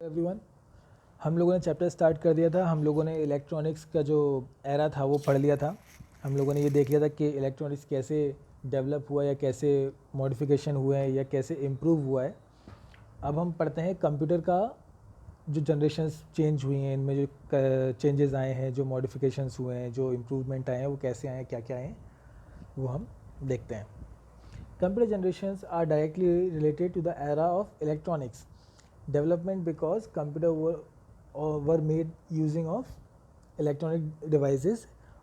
Everyone, हम लोगों ने चैप्टर स्टार्ट कर दिया था। हम लोगों ने इलेक्ट्रॉनिक्स का जो एरा था वो पढ़ लिया था। हम लोगों ने ये देख लिया था कि इलेक्ट्रॉनिक्स कैसे डेवलप हुआ या कैसे मॉडिफिकेशन हुए हैं या कैसे इम्प्रूव हुआ है। अब हम पढ़ते हैं कंप्यूटर का जो जनरेशन्स चेंज हुई हैं, इनमें जो चेंजेस आए हैं, जो मॉडिफिकेशंस हुए हैं, जो इम्प्रूवमेंट आए हैं, वो कैसे आए हैं, क्या क्या आए हैं, वो हम देखते हैं। Computer generations are directly related to the era of electronics development because computer were made using of electronic devices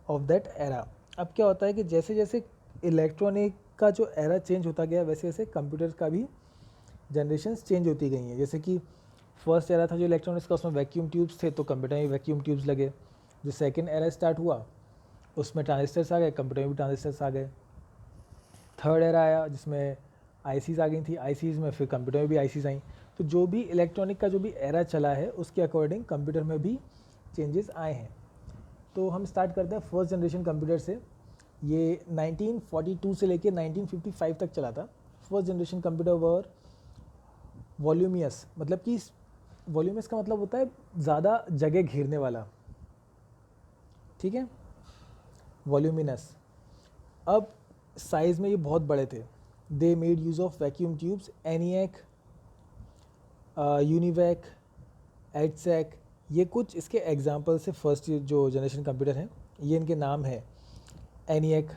of that era. अब क्या होता है कि जैसे जैसे इलेक्ट्रॉनिक का जो एरा चेंज होता गया वैसे वैसे कंप्यूटर का भी जनरेशन्स चेंज होती गई हैं। जैसे कि फर्स्ट एरा था जो इलेक्ट्रॉनिक्स का, उसमें वैक्यूम ट्यूब्स थे, तो कंप्यूटर में वैक्यूम ट्यूब्स लगे। जो सेकेंड एरा स्टार्ट हुआ उसमें ट्रांजिस्टर्स आ गए, कंप्यूटर में भी ट्रांजिस्टर्स आ गए। थर्ड एरा आया जिसमें आईसीज़ आ गई थी, आईसीज़ में फिर कंप्यूटर में भी आईसीज़ आई। तो जो भी इलेक्ट्रॉनिक का जो भी एरा चला है उसके अकॉर्डिंग कंप्यूटर में भी चेंजेस आए हैं। तो हम स्टार्ट करते हैं फर्स्ट जनरेशन कंप्यूटर से। ये 1942 से लेके 1955 तक चला था। फर्स्ट जनरेशन कंप्यूटर वर वॉल्यूमियस, मतलब कि वॉल्यूमियस का मतलब होता है ज़्यादा जगह घेरने वाला, ठीक है, वॉल्यूमिनस। अब साइज़ में ये बहुत बड़े थे। They made use of vacuum tubes, ENIAC, UNIVAC, EDSAC, ये कुछ इसके एग्जाम्पल से फर्स्ट जो जनरेशन कंप्यूटर हैं ये इनके नाम है। एनियक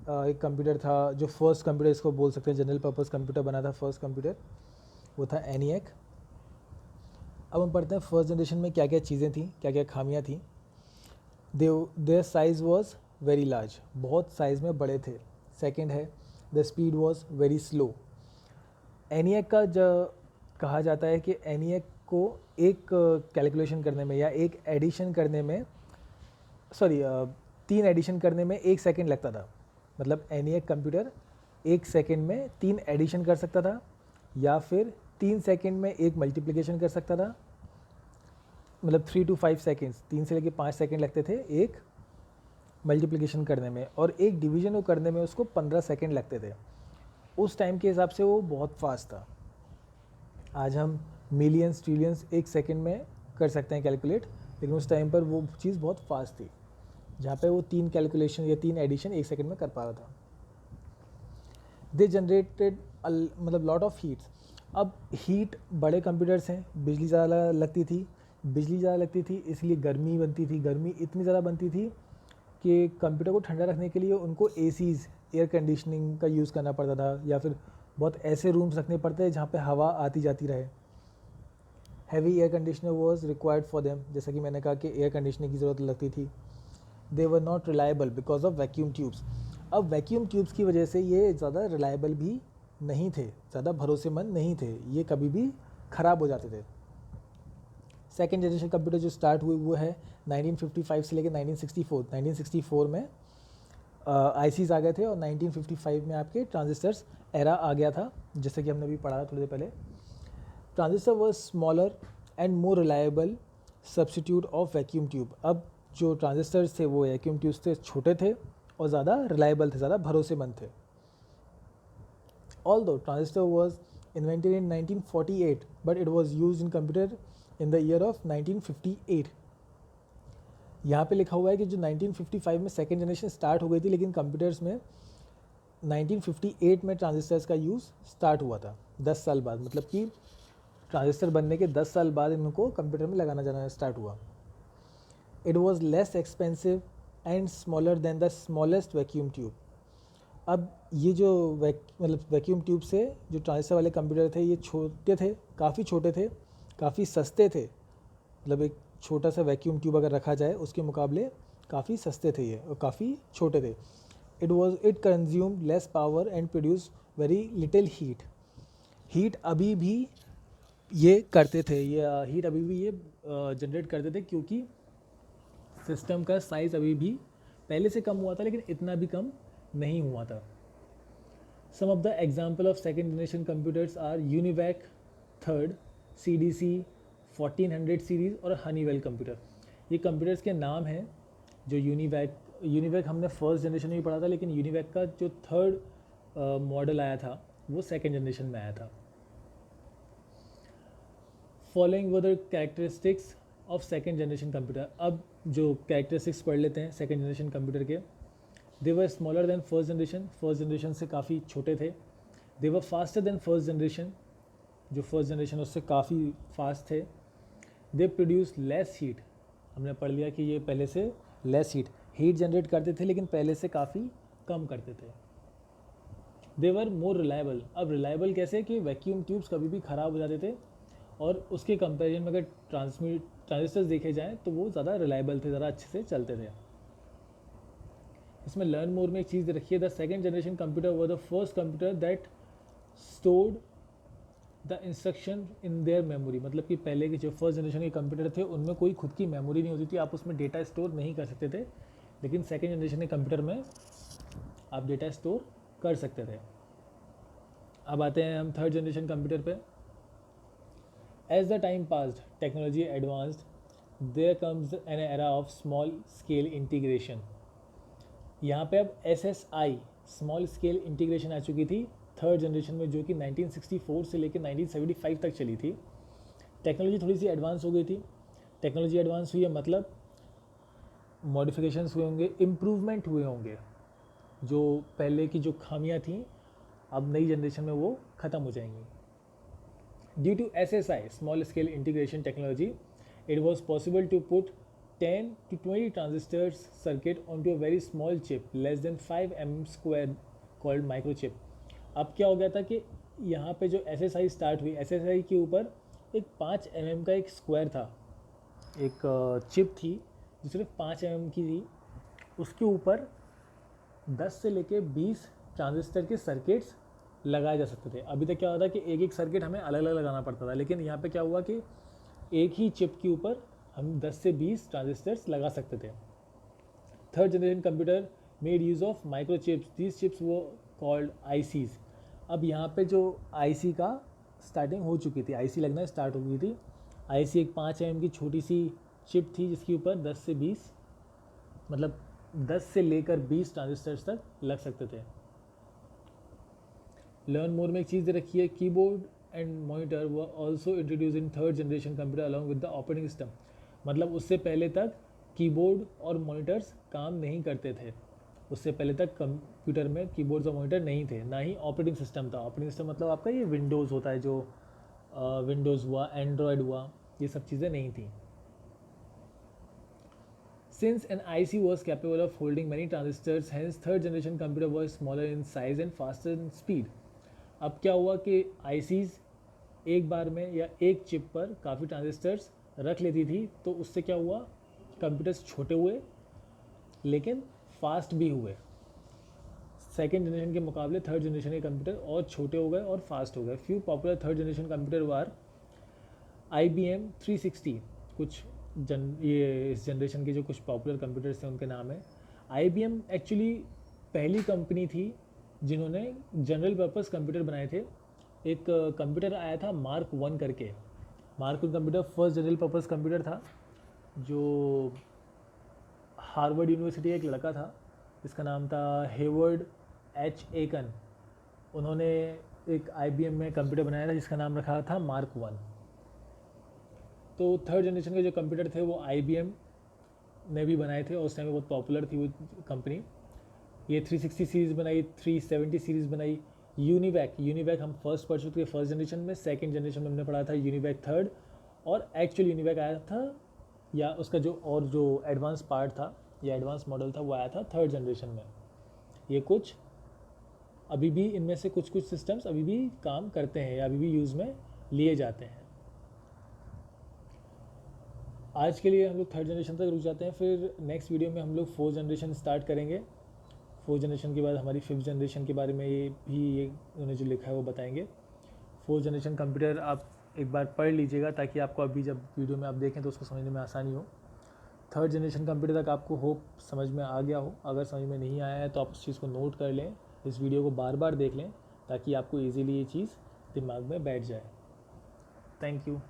एक कंप्यूटर था जो फर्स्ट कंप्यूटर इसको बोल सकते हैं, जनरल पर्पस कंप्यूटर बना था फर्स्ट कंप्यूटर, वो था एनियक। अब हम पढ़ते हैं फर्स्ट जनरेशन में क्या क्या चीज़ें थी, क्या क्या खामियां थी। Their size was very large, बहुत साइज़ में बड़े थे। सेकेंड है the speed was very slow. ENIAC का जो कहा जाता है कि एनियक को एक कैलकुलेशन करने में या एक एडिशन करने में, सॉरी, 3 एडिशन करने में 1 सेकेंड लगता था। मतलब एनियक कंप्यूटर 1 सेकेंड में 3 एडिशन कर सकता था या फिर 3 सेकेंड में एक मल्टीप्लिकेशन कर सकता था। मतलब 3 to 5 सेकेंड्स, 3 से लेके 5 सेकेंड लगते थे एक मल्टीप्लिकेशन करने में, और एक डिवीजन को करने में उसको 15 सेकेंड लगते थे। उस टाइम के हिसाब से वो बहुत फास्ट था। आज हम मिलियंस ट्रिलियंस 1 सेकेंड में कर सकते हैं कैलकुलेट, लेकिन उस टाइम पर वो चीज़ बहुत फास्ट थी, जहाँ पे वो 3 कैलकुलेशन या 3 एडिशन 1 सेकेंड में कर पा रहा था। दे जनरेटेड मतलब लॉट ऑफ हीट्स। अब हीट, बड़े कंप्यूटर्स हैं, बिजली ज़्यादा लगती थी, इसलिए गर्मी बनती थी। गर्मी इतनी ज़्यादा बनती थी कि कंप्यूटर को ठंडा रखने के लिए उनको एसीज़, एयर कंडीशनिंग का यूज़ करना पड़ता था, या फिर बहुत ऐसे रूम्स रखने पड़ते हैं जहाँ पे हवा आती जाती रहे। Heavy air conditioner was required for them, जैसा कि मैंने कहा कि एयर कंडीशनिंग की ज़रूरत लगती थी। They were not reliable because of vacuum tubes. अब वैक्यूम ट्यूब्स की वजह से ये ज़्यादा रिलायबल भी नहीं थे, ज़्यादा भरोसेमंद नहीं थे, ये कभी भी ख़राब हो जाते थे। सेकेंड जनरेशन कंप्यूटर जो स्टार्ट हुई वो है 1955 से लेकर 1964। 1964 में आईसीज़ आ गए थे और 1955 में आपके ट्रांजिस्टर्स एरा आ गया था, जैसे कि हमने अभी पढ़ा था थोड़ी देर पहले। Transistor was smaller and more reliable substitute of vacuum tube. अब जो ट्रांजिस्टर्स थे वो वैक्यूम ट्यूब्स थे, छोटे थे और ज़्यादा रिलायबल थे, ज़्यादा भरोसेमंद थे। Although transistor was invented in 1948 but it was used in computer in the year of 1958। यहाँ पे लिखा हुआ है कि जो 1955 में सेकेंड जनरेशन स्टार्ट हो गई थी, लेकिन कंप्यूटर्स में 1958 में ट्रांजिस्टर्स का यूज़ स्टार्ट हुआ था, 10 साल बाद। मतलब कि ट्रांजिस्टर बनने के 10 साल बाद इनको कंप्यूटर में लगाना जाना स्टार्ट हुआ। It was less expensive and smaller than the smallest vacuum tube. अब ये जो मतलब वैक्यूम ट्यूब से जो ट्रांजिस्टर वाले कंप्यूटर थे ये छोटे थे, काफ़ी छोटे थे, काफ़ी सस्ते थे। मतलब एक छोटा सा वैक्यूम ट्यूब अगर रखा जाए उसके मुकाबले काफ़ी सस्ते थे ये, और काफ़ी छोटे थे। It consume less power and produce very little heat. Heat अभी भी ये करते थे, ये हीट अभी भी ये जनरेट करते थे, क्योंकि सिस्टम का साइज़ अभी भी पहले से कम हुआ था, लेकिन इतना भी कम नहीं हुआ था। Some of the example of second generation computers are UNIVAC third, CDC 1400 series और हनीवेल कंप्यूटर। ये कंप्यूटर्स के नाम हैं। जो यूनिवैक हमने फर्स्ट जनरेशन में भी पढ़ा था, लेकिन यूनिवैक का जो थर्ड मॉडल आया था वो सेकेंड जनरेशन में आया था। Following were the characteristics of second generation computer. अब जो कैरेक्टरिस्टिक्स पढ़ लेते हैं सेकेंड जनरेशन कंप्यूटर के। They were smaller than first generation से काफ़ी छोटे थे। They were faster than first generation, जो फर्स्ट जनरेशन उससे काफ़ी फास्ट थे। दे प्रोड्यूस लेस हीट, हमने पढ़ लिया कि ये पहले से लेस हीट जनरेट करते थे लेकिन पहले से काफ़ी कम करते थे। दे वर मोर रिलायबल, अब रिलायबल कैसे कि वैक्यूम ट्यूब्स कभी भी ख़राब हो जाते थे और उसके कंपैरिजन में अगर ट्रांजिस्टर्स देखे जाएँ तो वो ज़्यादा रिलायबल थे, ज़्यादा अच्छे से चलते थे। इसमें लर्न मोर में एक चीज़ रखिए, the second generation computer were the first computer that stored the instruction in their memory, मतलब कि पहले के जो फर्स्ट जनरेशन के कंप्यूटर थे उनमें कोई खुद की मेमोरी नहीं होती थी, आप उसमें डेटा स्टोर नहीं कर सकते थे। लेकिन सेकेंड जनरेशन के कंप्यूटर में आप डेटा स्टोर कर सकते थे। अब आते हैं हम थर्ड जनरेशन कंप्यूटर पे। As the time passed technology advanced there comes an era of small scale integration. यहाँ पे अब SSI स्मॉल स्केल इंटीग्रेशन आ चुकी थी थर्ड जनरेशन में, जो कि 1964 से लेकर 1975 तक चली थी। टेक्नोलॉजी थोड़ी सी एडवांस हो गई थी। टेक्नोलॉजी एडवांस हुई है मतलब मॉडिफिकेशंस हुए होंगे, इम्प्रूवमेंट हुए होंगे, जो पहले की जो खामियां थी अब नई जनरेशन में वो ख़त्म हो जाएंगी। Due to SSI small scale integration technology it was possible to put 10 to 20 transistors circuit onto a very small chip less than 5 mm square called microchip। अब क्या हो गया था कि यहाँ पे जो SSI स्टार्ट हुई, SSI के ऊपर एक 5 mm का एक स्क्वायर था, एक चिप थी जो सिर्फ 5 mm की थी। उसके ऊपर 10 से लेके 20 ट्रांजिस्टर के सर्किट्स लगाए जा सकते थे। अभी तक क्या होता है कि एक एक सर्किट हमें अलग अलग लगाना पड़ता था, लेकिन यहाँ पे क्या हुआ कि एक ही चिप के ऊपर हम 10 से 20 ट्रांजिस्टर्स लगा सकते थे। Third generation computer made use of micro chips, these chips वो कॉल्ड ICs। अब यहाँ पे जो IC का स्टार्टिंग हो चुकी थी, IC लगना स्टार्ट हो गई थी। IC एक 5 mm की छोटी सी चिप थी जिसके ऊपर 10 से 20 मतलब 10 से लेकर 20 ट्रांजिस्टर्स तक लग सकते थे। लर्न मोर में एक चीज़ रखी है, keyboard and monitor were also introduce in third generation computer along with the operating system. मतलब उससे पहले तक कीबोर्ड और मॉनिटर्स काम नहीं करते थे। उससे पहले तक कंप्यूटर में कीबोर्ड्स और मॉनिटर नहीं थे, ना ही ऑपरेटिंग सिस्टम था। ऑपरेटिंग सिस्टम मतलब आपका ये विंडोज़ होता है, जो विंडोज़ हुआ, एंड्रॉयड हुआ, ये सब चीज़ें नहीं थी। Since an IC was capable of holding many transistors, hence third generation computer was smaller in size and faster in speed। अब क्या हुआ कि ICs एक बार में या एक चिप पर काफ़ी ट्रांजिस्टर्स रख लेती थी, तो उससे क्या हुआ, कंप्यूटर्स छोटे हुए लेकिन फास्ट भी हुए। सेकेंड जनरेशन के मुकाबले थर्ड जनरेशन के कंप्यूटर और छोटे हो गए और फास्ट हो गए। Few popular third generation computer were IBM 360। कुछ ये इस जनरेशन के जो कुछ पॉपुलर कंप्यूटर्स थे उनके नाम है। IBM एक्चुअली पहली कंपनी थी जिन्होंने जनरल पर्पस कंप्यूटर बनाए थे। एक कंप्यूटर आया था मार्क 1 करके। Mark 1 computer first general purpose computer था, जो हार्वर्ड यूनिवर्सिटी एक लड़का था जिसका नाम था हेवर्ड H. एकन। उन्होंने एक IBM में कंप्यूटर बनाया था जिसका नाम रखा था मार्क 1। तो थर्ड जनरेशन के जो कंप्यूटर थे वो IBM ने भी बनाए थे और उस टाइम में बहुत पॉपुलर थी वो कंपनी। ये 360 सीरीज़ बनाई, 370 सीरीज़ बनाई। यूनिवैक हम फर्स्ट पढ़ चुके थे फर्स्ट जनरेशन में। सेकंड जनरेशन में हमने पढ़ा था यूनिवैक थर्ड, और एक्चुअल यूनिवैक आया था या उसका जो एडवांस पार्ट था या एडवांस मॉडल था वो आया था थर्ड जनरेशन में। ये कुछ अभी भी इनमें से कुछ सिस्टम्स अभी भी काम करते हैं या अभी भी यूज़ में लिए जाते हैं। आज के लिए हम लोग थर्ड जनरेशन तक रुक जाते हैं, फिर नेक्स्ट वीडियो में हम लोग फोर्थ जनरेशन स्टार्ट करेंगे। फोर्थ जनरेशन के बाद हमारी फिफ्थ जनरेशन के बारे में ये उन्होंने जो लिखा है वो बताएंगे। फोर्थ जनरेशन कंप्यूटर आप एक बार पढ़ लीजिएगा ताकि आपको अभी जब वीडियो में आप देखें तो उसको समझने में आसानी हो। थर्ड जनरेशन कंप्यूटर तक आपको होप समझ में आ गया हो। अगर समझ में नहीं आया है तो आप उस चीज़ को नोट कर लें, इस वीडियो को बार बार देख लें ताकि आपको ईजीली ये चीज़ दिमाग में बैठ जाए। Thank you.